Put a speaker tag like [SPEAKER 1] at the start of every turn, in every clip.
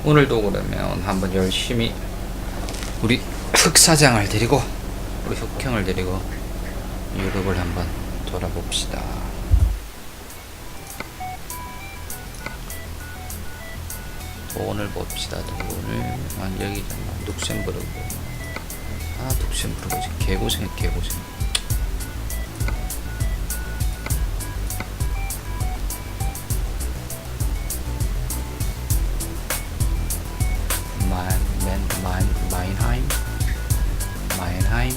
[SPEAKER 1] 오늘도 그러면 한번 열심히 우리 흑사장을 데리고 우리 흑형을 데리고 유럽을 한번 돌아봅시다. 돈을 봅시다. 돈을 여기잖아. 룩셈부르크. 아, 룩셈부르크 개고생해 개고생. 마인하임.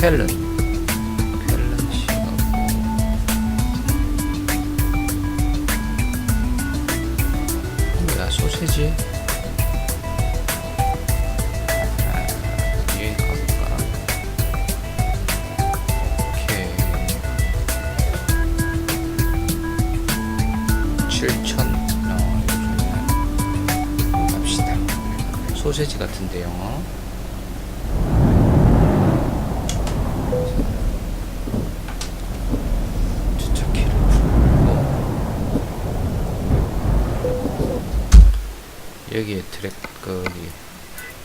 [SPEAKER 1] 쾰른 시가고 뭐야 소세지? 뒤에 가볼까? 오케이 7,000 갑시다. 소세지 같은데요. 여기에 트랙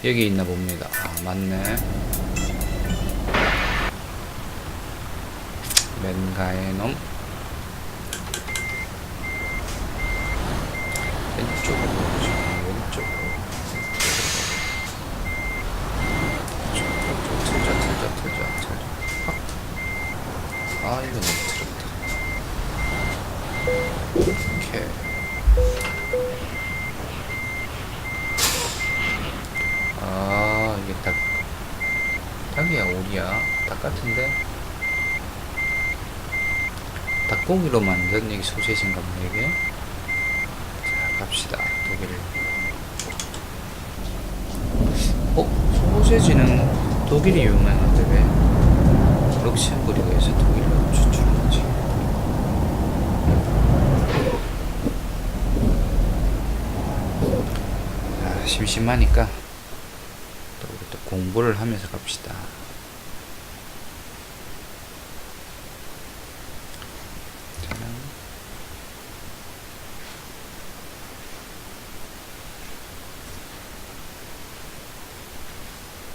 [SPEAKER 1] 여기 있나 봅니다. 아, 맞네. 맨가에놈 왼쪽으로 왼쪽으로 틀자. 아, 이거 너무 틀었다. 오케이. 아, 이게 닭이야 오리야? 닭 같은데? 닭고기로 만든 여기 소세지인가 보네 이게. 자, 갑시다. 독일. 소세지는 독일이 유명한데 왜 룩셈부르크에서 독일로 추출하지? 아, 심심하니까 또 공부를 하면서 갑시다.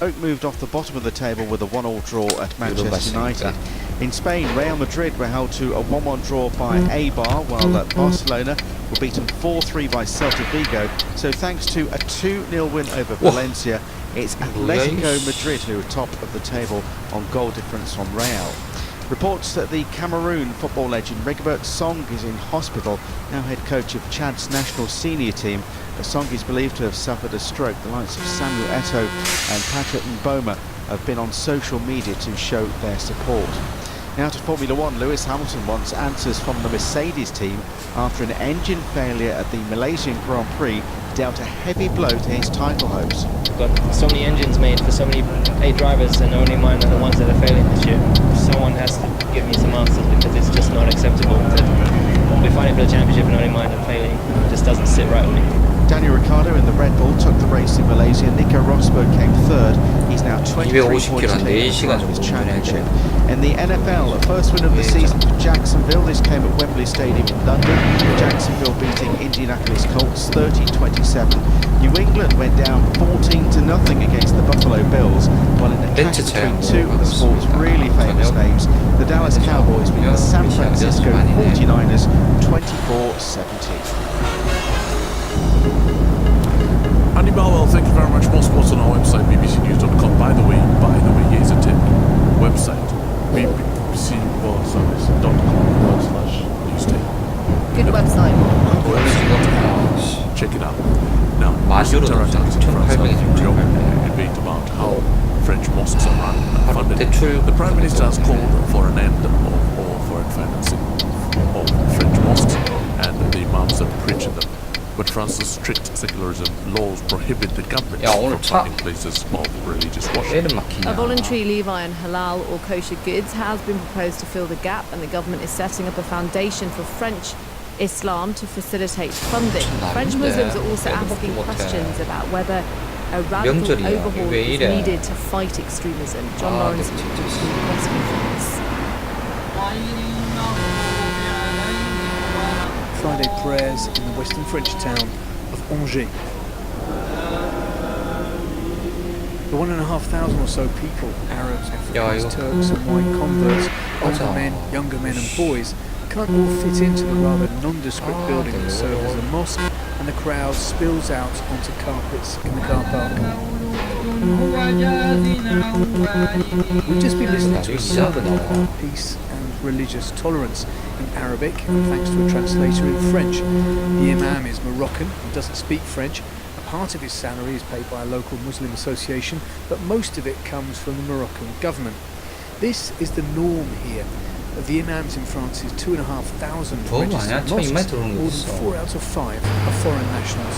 [SPEAKER 2] Oak moved off the bottom of the table with a 1-1 draw at Manchester United. In Spain, Real Madrid were held to a 1-1 draw by Eibar, while Barcelona were beaten 4-3 by Celta Vigo. So thanks to a 2-0 win over Valencia, it's Atletico Madrid who are top of the table on goal difference from Real. Reports that the Cameroon football legend Rigobert Song is in hospital, now head coach of Chad's national senior team. Song is believed to have suffered a stroke. The likes of Samuel Eto'o and Patrick Mboma have been on social media to show their support. Now to Formula 1, Lewis Hamilton wants answers from the Mercedes team after an engine failure at the Malaysian Grand Prix dealt a heavy blow to his title hopes.
[SPEAKER 3] We've got so many engines made for so many paid drivers and only mine are the ones that are failing this year. Someone has to give me some answers because it's just not acceptable that we're fighting for the championship and only mine are failing. It just doesn't sit right with me.
[SPEAKER 2] Daniel Ricciardo in the Red Bull took the race in Malaysia. Nico Rosberg came third. He's now 23 points ahead of his championship. In the NFL, the first win of the season for Jacksonville. This came at Wembley Stadium in London. Jacksonville beating Indianapolis Colts 30-27. New England went down 14-0 against the Buffalo Bills, while in a clash between two of the sport's really famous names, the Dallas Cowboys beat the San Francisco 49ers 24-17.
[SPEAKER 4] Andy Barwell, thank you very much. More sports on our website, bbcnews.com. By the way, here's a tip. Website, bbcworldservice.com/newsday.
[SPEAKER 5] Good website.
[SPEAKER 4] Check it out. Now, interactive debate about how French mosques are run and funded. The Prime Minister has called for an end of foreign financing of French mosques and the imams that preach in them. But France's strict secularism laws prohibit the government from funding places of religious worship.
[SPEAKER 5] A voluntary Levi and halal or kosher goods has been proposed to fill the gap, and the government is setting up a foundation for French Islam to facilitate funding. French Muslims are also asking questions about whether A radical
[SPEAKER 1] 명절이야.
[SPEAKER 5] overhaul
[SPEAKER 1] 왜
[SPEAKER 5] is
[SPEAKER 1] 이래?
[SPEAKER 5] needed to fight extremism. John
[SPEAKER 1] 아,
[SPEAKER 5] Lawrence
[SPEAKER 1] 네,
[SPEAKER 5] will
[SPEAKER 1] 진짜.
[SPEAKER 5] rescue this.
[SPEAKER 6] Friday prayers in the western French town of Angers. The 1,500 or so people, Arabs, Africans,
[SPEAKER 1] 이거-
[SPEAKER 6] Turks and white converts, older
[SPEAKER 1] 맞아.
[SPEAKER 6] men, younger men and boys, can't all fit into the rather nondescript building that serves as a mosque, and the crowd spills out onto carpets in the car park. We've just been listening to a sermon on peace and religious tolerance in Arabic, and thanks to a translator in French. The Imam is Moroccan and doesn't speak French. Part of his salary is paid by a local Muslim association, but most of it comes from the Moroccan government. This is the norm here. Of the imams in France's 2,500
[SPEAKER 1] 너무
[SPEAKER 6] registered
[SPEAKER 1] 많아? 저 이마에
[SPEAKER 6] mosques,
[SPEAKER 1] 들어오는 게
[SPEAKER 6] more
[SPEAKER 1] 있어.
[SPEAKER 6] than 4 out of 5 are foreign nationals.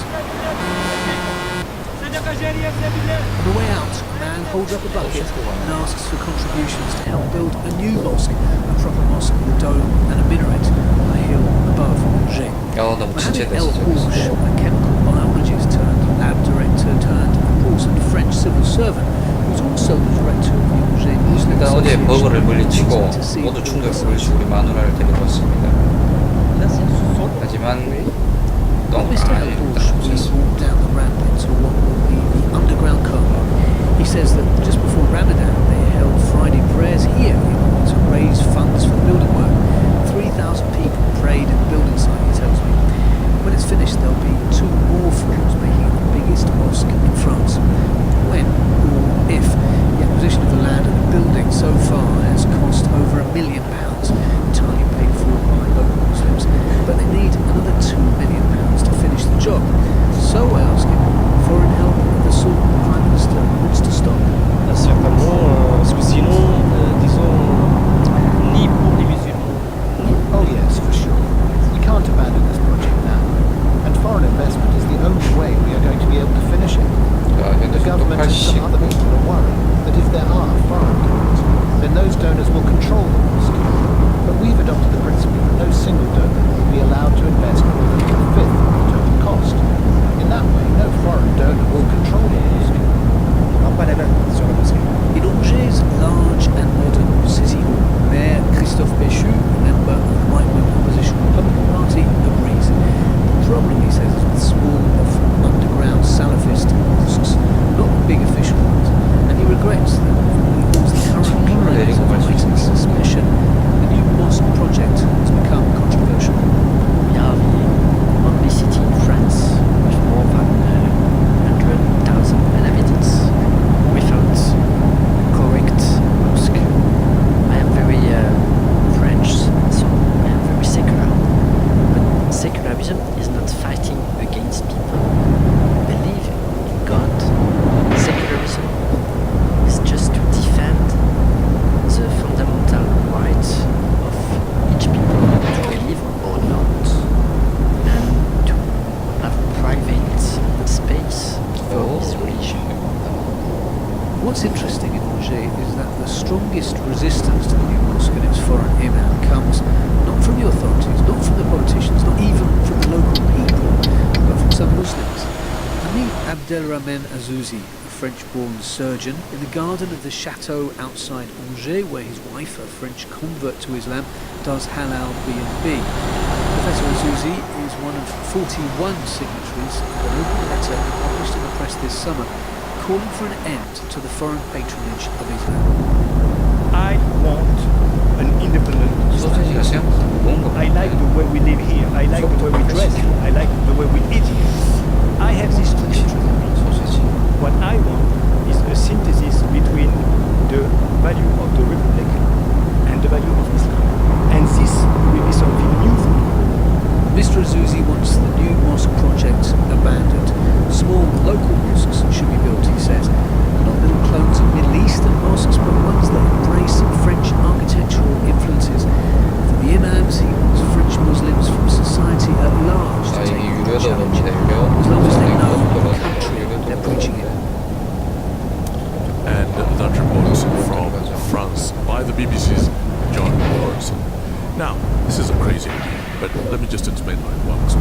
[SPEAKER 6] On the way out, a man holds up a bucket and asks for contributions to help build a new mosque, a proper mosque with a dome and a minaret on a hill above Angers.
[SPEAKER 1] 야, 너무
[SPEAKER 6] Mohamed
[SPEAKER 1] 지체됐어,
[SPEAKER 6] El
[SPEAKER 1] 저기서.
[SPEAKER 6] Houch, a chemical biologist turned lab director turned important French civil servant, was also the director of the Angers Muslim
[SPEAKER 1] 일단 어제
[SPEAKER 6] Association.
[SPEAKER 1] 버거를 물리치고
[SPEAKER 6] To see
[SPEAKER 1] 모두
[SPEAKER 6] all
[SPEAKER 1] 충격을
[SPEAKER 6] the
[SPEAKER 1] 물리치고 우리 마누라를 데리고 왔습니다. 하지만
[SPEAKER 6] When
[SPEAKER 1] 너무
[SPEAKER 6] Mr.
[SPEAKER 1] 아니,
[SPEAKER 6] El
[SPEAKER 1] 일단
[SPEAKER 6] Houch we
[SPEAKER 1] 없었어.
[SPEAKER 6] walked down the ramp into what will be the underground car park. He says that just before Ramadan they held Friday prayers here in order to raise funds for building work. 3,000 people prayed in the building site, he tells me. When it's finished there'll be 2 more floors, making it the biggest mosque in France. When, or if, the acquisition of the land and the building so far has cost over £1 million, entirely paid for by local Muslims, but they need another £2 million to finish the job. So I ask him, foreign help of the sort the Prime Minister wants to stop.
[SPEAKER 7] Certainement, parce que sinon, disons, ni pour les musulmans.
[SPEAKER 8] Oh yes, for sure. We can't abandon this project now. And foreign investment is the only way we are going to be able to finish it.
[SPEAKER 1] 자, 현재
[SPEAKER 8] The
[SPEAKER 1] 속도
[SPEAKER 8] government and some
[SPEAKER 1] 80.
[SPEAKER 8] other people are worried that if there are foreign donors, then those donors will control the mosque. But we've adopted the principle that no single donor will be allowed to invest more than 1/5 of the total cost. In that way, no foreign donor will control the mosque.
[SPEAKER 6] In Angers' large and modern city hall, Mayor Christophe Béchu, a member of the right-wing opposition Republican Party, agrees. The problem, he says, is with small, often underground Salafist mosques, not the big official ones, and he regrets that because the current climate of heightened suspicion, the new mosque project has become controversial.
[SPEAKER 9] We are the only city in France with more than 100,000 inhabitants without correct mosque. I am very French, so I am very secular. But secularism is not fighting against people. Believe in God. Secularism is just to defend the fundamental right of each people to believe or not, and to have private space for his religion.
[SPEAKER 6] What's interesting in Angers is that the strongest resistance to the new mosque and its foreign imam comes not from the authorities, not from the politicians, not even from the local people, but from some Muslims. I meet Abdelrahman Azouzi, a French-born surgeon, in the garden of the chateau outside Angers, where his wife, a French convert to Islam, does halal B&B. Professor Azouzi is one of 41 signatories of an open letter published in the press this summer, calling for an end to the foreign patronage of Islam.
[SPEAKER 7] I want an independent
[SPEAKER 1] 소세지가
[SPEAKER 7] Islam.
[SPEAKER 1] 생각보다 무거운 거
[SPEAKER 7] I like the way we live here. I like the way we dress here. I like the way we eat here. I have these two children.
[SPEAKER 1] 소세지.
[SPEAKER 7] What I want is a synthesis between the value of the Republic and the value of Islam. And this will be something new for me.
[SPEAKER 6] Mr. Azouzi wants the new mosque project abandoned. Small local mosques should be built, he says. Not little clones of Middle Eastern mosques, but ones that embrace French architectural influences. For the imams, he wants French Muslims from society at large to
[SPEAKER 1] 자,
[SPEAKER 6] take
[SPEAKER 1] 이게
[SPEAKER 6] on the challenge,
[SPEAKER 1] 유료도입니다.
[SPEAKER 6] as long as they know the
[SPEAKER 1] 유료.
[SPEAKER 6] country they're preaching in.
[SPEAKER 4] And that report from France by the BBC's John Morrison. Now, this is a crazy idea, but let me just explain how it works.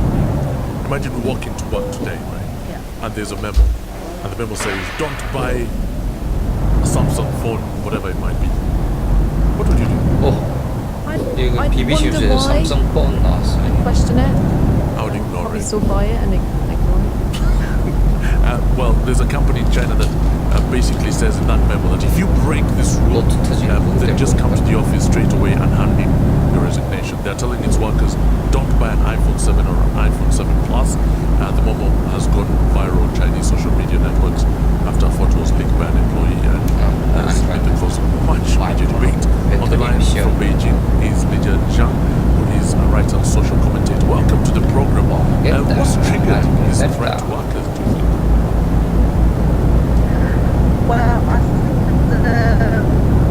[SPEAKER 4] Imagine we walk into work today, right?
[SPEAKER 9] Yeah.
[SPEAKER 4] And there's a memo. And the memo says, don't buy a Samsung phone, whatever it might be. What would you do?
[SPEAKER 1] 이거 BBC에서 삼성폰 나왔어요.
[SPEAKER 5] Question it.
[SPEAKER 4] I would ignore
[SPEAKER 5] Probably
[SPEAKER 4] it.
[SPEAKER 5] still buy it and ignore it.
[SPEAKER 4] Well, there's a company in China that basically says in that memo that if you break this rule, then just come to the office straight away and hand in your resignation. They're telling its workers, don't buy an iPhone 7 or an iPhone 7 Plus. The memo has gone viral on Chinese social media networks after a photo was leaked by an employee and has been the cause of much major debate. On the line from Beijing is Lydia Zhang, who is a writer and social commentator. Welcome to the program. What's triggered this threat to workers, do you think?
[SPEAKER 10] Well, I think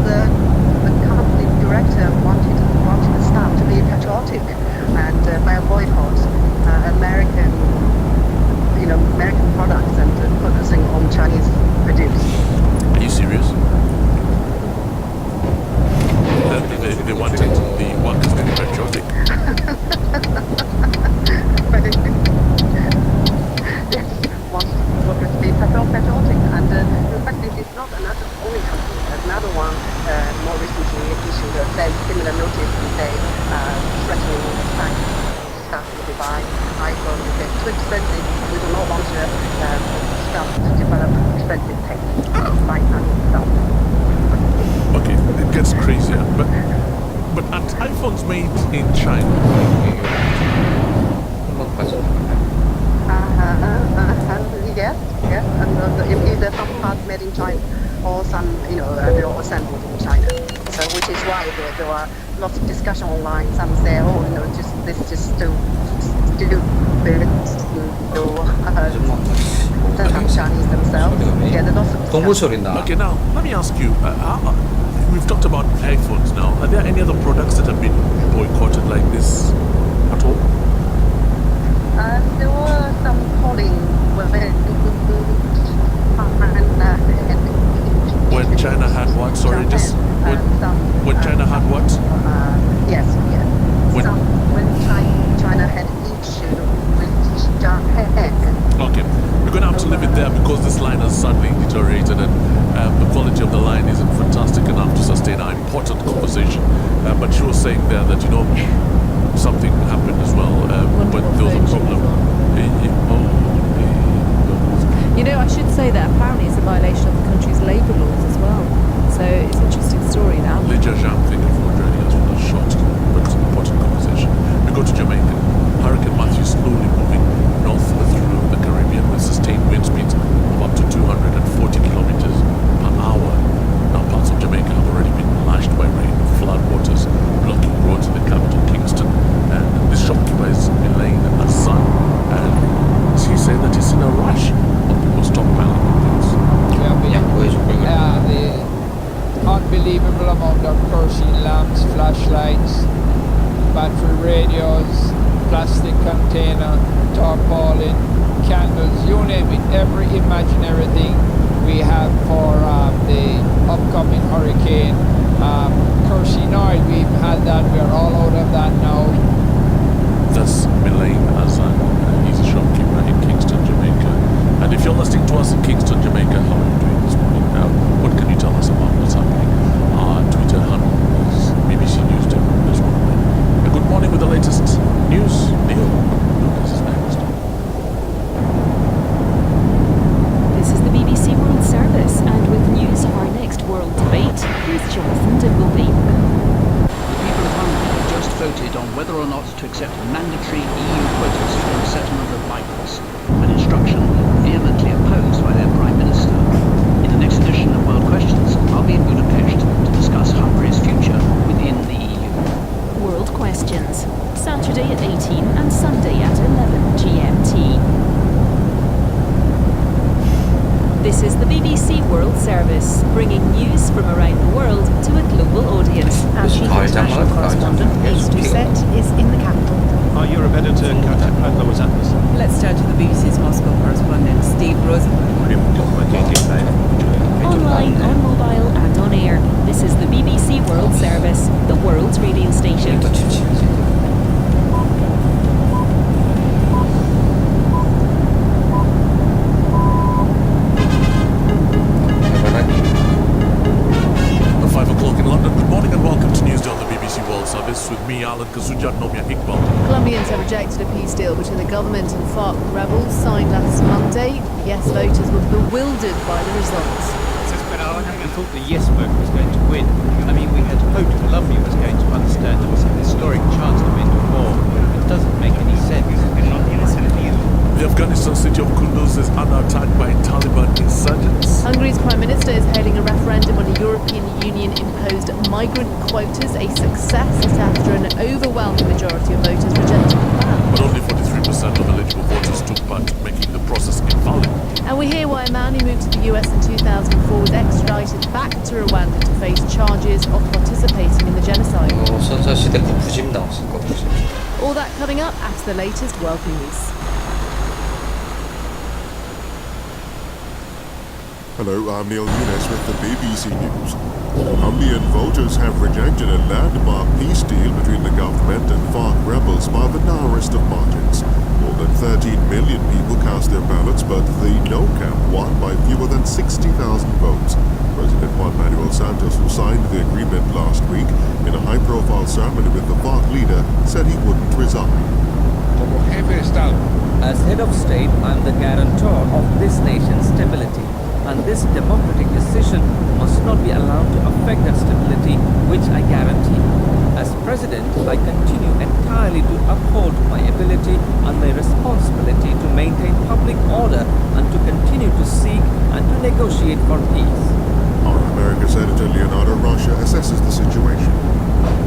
[SPEAKER 10] the company director wanted the staff to be patriotic and by a boycott American products and focusing on Chinese produce.
[SPEAKER 4] Are you serious? They wanted the workers to be patriotic.
[SPEAKER 10] Yes, want workers to be patriotic, and in fact, this is not another only company. Another one more recently issued a similar notice to say threatening staff to buy iPhone because it's too expensive. We do not want staff to develop expensive tech like stuff.
[SPEAKER 4] Okay, it gets crazier, but aren't iPhones made in China?
[SPEAKER 10] Yes, and either some parts made in China or some, they're all assembled in China. So which is why there are lots of discussion online. Some say, this is just too stupid. Some Chinese themselves. Yeah, there's lots of discussion.
[SPEAKER 4] Okay, now let me ask you. We've talked about iPhones now. Are there any other products that have been boycotted like this at all?
[SPEAKER 10] There were some calling
[SPEAKER 4] when China had what? Sorry, just when China had what?
[SPEAKER 10] Yes. When China had issued with Japan.
[SPEAKER 4] Okay, we're going to have to leave it there because this line has sadly deteriorated and the quality of the line isn't fantastic enough to sustain our important conversation. But she was saying there that something happened as well, but there was a problem.
[SPEAKER 5] I should say that apparently it's a violation of the country's labour laws as well. So it's an interesting story now.
[SPEAKER 4] Lydia Zhang, thank you for joining us for that short but important conversation. We go to Jamaica. Hurricane Matthew slowly moving north through the Caribbean with sustained wind speeds of up to 240 kilometers per hour. Now parts of Jamaica have already been lashed by rain, flood waters blocking roads in the capital Kingston. And this shopkeeper is Elaine Hassan, and she said that it's in a rush of people stockpiling things.
[SPEAKER 11] The unbelievable amount of kerosene lamps, flashlights, battery radios, plastic container, tarpaulin, candles, you name it, every imaginary thing we have for the upcoming hurricane. Kerosene oil, we've had that, we're all out of that now.
[SPEAKER 4] That's Elaine Hassan, he's a shopkeeper in Kingston, Jamaica. And if you're listening to us in Kingston, Jamaica, how are you doing this morning? What can you tell us about what's happening? Our Twitter handle is BBC News this morning. Good morning with the latest news. Neil, this is next.
[SPEAKER 12] This is the BBC World Service, and with news of our next world debate, here's Jonathan Dimbleby.
[SPEAKER 13] The people of Hungary have just voted on whether or not to accept mandatory EU quotas for the settlement of migrants, an instruction vehemently opposed by their Prime Minister. In the next edition of World Questions, I'll be in Budapest to discuss Hungary's future within the EU.
[SPEAKER 12] World Questions, Saturday at 18 and Sunday at 11 GMT. This is the BBC World Service, bringing news from around the world to a global audience.
[SPEAKER 5] Our chief international correspondent, Ace Doucette, is in the capital.
[SPEAKER 7] Are you better to contact Lois Atlas?
[SPEAKER 14] Let's turn to the BBC's Moscow correspondent, Steve Rosenberg.
[SPEAKER 12] Online, on mobile and on air, this is the BBC World Service, the world's radio station.
[SPEAKER 4] jalan ke Sujarnomya Iqbal.
[SPEAKER 5] Colombians have rejected a peace deal between the government and FARC rebels signed last Monday. Yes voters were bewildered by the results.
[SPEAKER 15] We thought the yes vote was going to win. I mean, we had hoped Colombia was going to understand there was an historic chance to end the war. It doesn't make any sense.
[SPEAKER 4] The Afghanistan city of Kunduz is under attack by Taliban insurgents.
[SPEAKER 5] Hungary's Prime Minister is hailing a referendum on a European Union-imposed migrant quotas a success after an overwhelming majority of voters rejected the plan.
[SPEAKER 4] But only 43% of eligible voters took part, making the process invalid.
[SPEAKER 5] And we hear why a man who moved to the US in 2004 was extradited back to Rwanda to face charges of participating in the genocide.
[SPEAKER 1] 선사시대 거푸짐 나왔을 거푸짐.
[SPEAKER 5] All that coming up after the latest world news.
[SPEAKER 16] Hello, I'm Neil Nunes with the BBC News. Colombian voters have rejected a landmark peace deal between the government and FARC rebels by the narrowest of margins. More than 13 million people cast their ballots, but the no camp won by fewer than 60,000 votes. President Juan Manuel Santos, who signed the agreement last week in a high-profile ceremony with the FARC leader, said he wouldn't resign.
[SPEAKER 17] As head of state, I'm the guarantor of this nation's stability. And this democratic decision must not be allowed to affect that stability, which I guarantee. As president, I continue entirely to uphold my ability and my responsibility to maintain public order and to continue to seek and to negotiate for peace.
[SPEAKER 16] Our America's editor Leonardo Russia assesses the situation.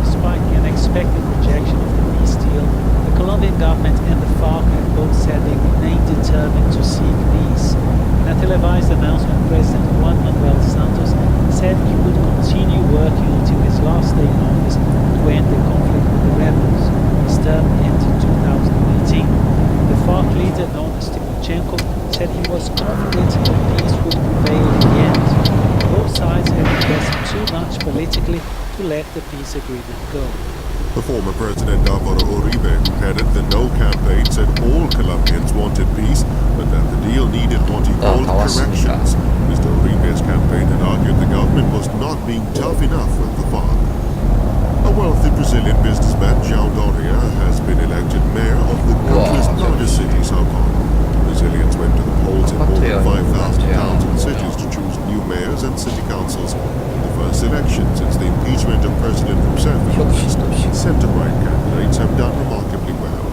[SPEAKER 18] Despite the unexpected rejection of the peace deal, the Colombian government and the FARC have both said they remain determined to seek peace. In a televised announcement, President Juan Manuel Santos said he would continue working until his last day in office to end the conflict with the rebels. His term ended in 2018. The FARC leader, known as Timochenko, said he was confident that peace would prevail in the end. Both sides have invested too much politically to let the peace agreement go.
[SPEAKER 16] The former president Álvaro Uribe, who headed the No campaign, said all Colombians wanted peace, but that the deal needed what he called corrections. Mr. Uribe's campaign had argued the government was not being tough enough with the FARC. A wealthy Brazilian businessman, João Doria, has been elected mayor of the country's largest city, Sao Paulo. Brazilians went to the polls in more than 5,000 towns and cities to choose new mayors and city councils. The first election since the impeachment of President Rousseff in August. Centre-right candidates have done remarkably well.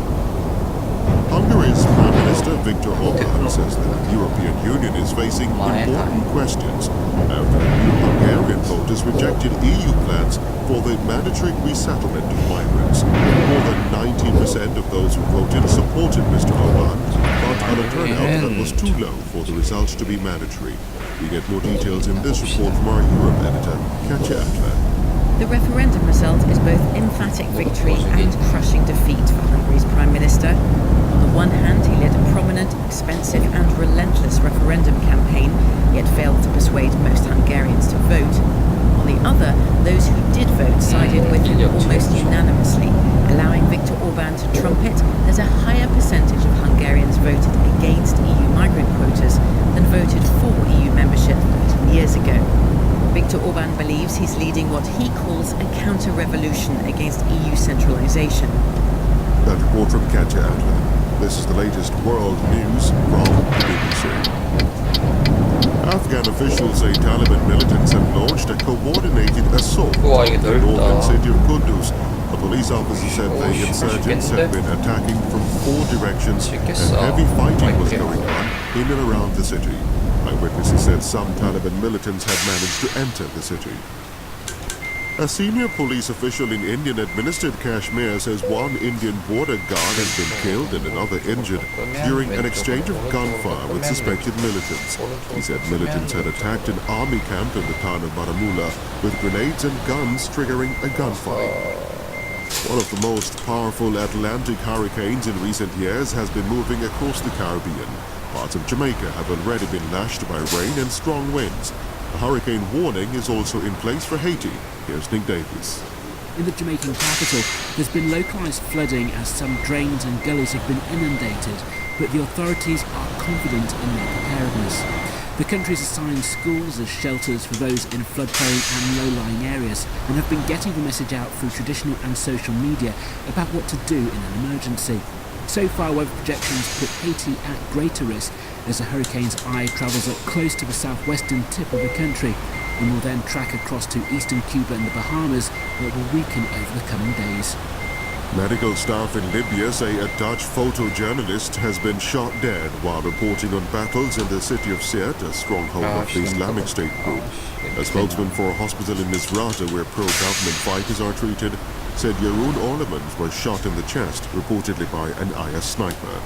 [SPEAKER 16] Hungary's Prime Minister Viktor Orbán says that the European Union is facing important questions after new Hungarian voters rejected EU plans for the mandatory resettlement of migrants. More than 19% of those who voted supported Mr. Orbán, but on a turnout that was too low for the results to be mandatory. We get more details in this report from our Europe editor, Katja Adler.
[SPEAKER 14] The referendum result is both emphatic victory and crushing defeat for Hungary's Prime Minister. On the one hand, he led a prominent, expensive and relentless referendum campaign, yet failed to persuade most Hungarians to vote. On the other, those who did vote sided with him almost unanimously, allowing Viktor Orbán to trumpet that a higher percentage of Hungarians voted against EU migrant quotas than voted for EU membership 13 years ago. Viktor Orbán believes he's leading what he calls a counter-revolution against EU centralisation.
[SPEAKER 16] That report from Katja Adler. This is the latest world news from the BBC. Afghan officials say Taliban militants have launched a coordinated assault on the northern city of Kunduz. A police officer said the insurgents had been attacking from 4 directions and heavy fighting was going on in and around the city. Eyewitnesses said some Taliban militants had managed to enter the city. A senior police official in Indian-administered Kashmir says one Indian border guard has been killed and another injured during an exchange of gunfire with suspected militants. He said militants had attacked an army camp in the town of Baramulla with grenades and guns, triggering a gunfight. One of the most powerful Atlantic hurricanes in recent years has been moving across the Caribbean. Parts of Jamaica have already been lashed by rain and strong winds. A hurricane warning is also in place for Haiti. Here's Nick Davis.
[SPEAKER 19] In the Jamaican capital, there's been localised flooding as some drains and gullies have been inundated, but the authorities are confident in their preparedness. The country's assigned schools as shelters for those in flood-prone and low-lying areas and have been getting the message out through traditional and social media about what to do in an emergency. So far, weather projections put Haiti at greater risk as the hurricane's eye travels up close to the southwestern tip of the country and will then track across to eastern Cuba and the Bahamas, where it will weaken over the coming days.
[SPEAKER 16] Medical staff in Libya say a Dutch photojournalist has been shot dead while reporting on battles in the city of Sirte, a stronghold of the Islamic State group. A spokesman for a hospital in Misrata, where pro-government fighters are treated, said Jeroen Orlemans was shot in the chest, reportedly by an IS sniper.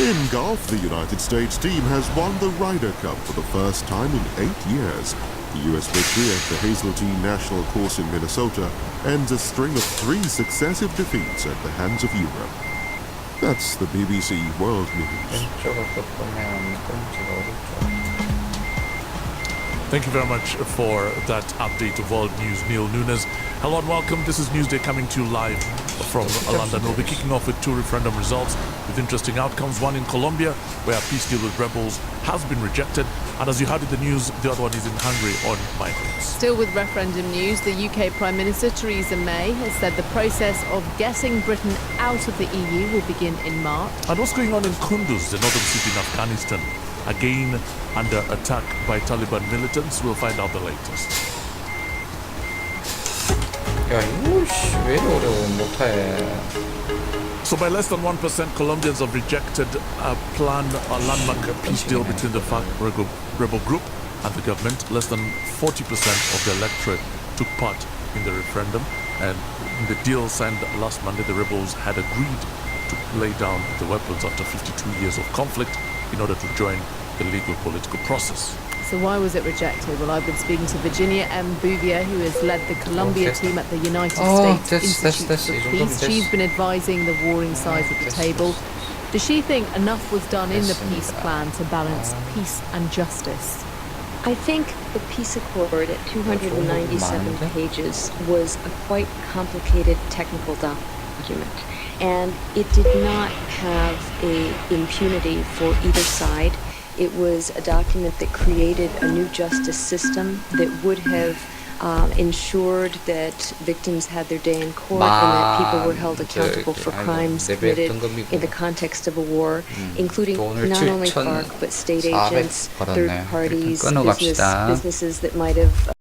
[SPEAKER 16] In golf, the United States team has won the Ryder Cup for the first time in 8 years. The U.S. victory at the Hazeltine National Course in Minnesota ends a string of 3 successive defeats at the hands of Europe. That's the BBC World News.
[SPEAKER 4] Thank you very much for that update of World News, Neil Nunes. Hello and welcome. This is Newsday coming to you live from London. We'll be kicking off with 2 referendum results with interesting outcomes. One in Colombia, where a peace deal with rebels has been rejected. And as you heard in the news, the other one is in Hungary on migrants.
[SPEAKER 5] Still with referendum news, the UK Prime Minister Theresa May has said the process of getting Britain out of the EU will begin in March.
[SPEAKER 4] And what's going on in Kunduz, the northern city in Afghanistan? Again under attack by Taliban militants. We'll find out the latest.
[SPEAKER 1] 야, 이거 왜 이렇게 어려워 못해.
[SPEAKER 4] So by less than 1%, Colombians have rejected a planned landmark peace deal between the FARC rebel group and the government. Less than 40% of the electorate took part in the referendum, and in the deal signed last Monday, the rebels had agreed to lay down the weapons after 52 years of conflict in order to join the legal political process.
[SPEAKER 5] So why was it rejected? Well, I've been speaking to Virginia M. Bouvier, who has led the Colombia team at the United States Institute for Peace. She's been advising the warring sides at the table. Does she think enough was done in the peace plan to balance peace and justice?
[SPEAKER 20] I think the peace accord at 297 pages was a quite complicated technical document, and it did not have a impunity for either side. It was a document that created a new justice system that would have ensured that victims had their day in court and that people were held accountable for crimes committed in the context of a war, including not only FARC but state agents, third parties, businesses that might have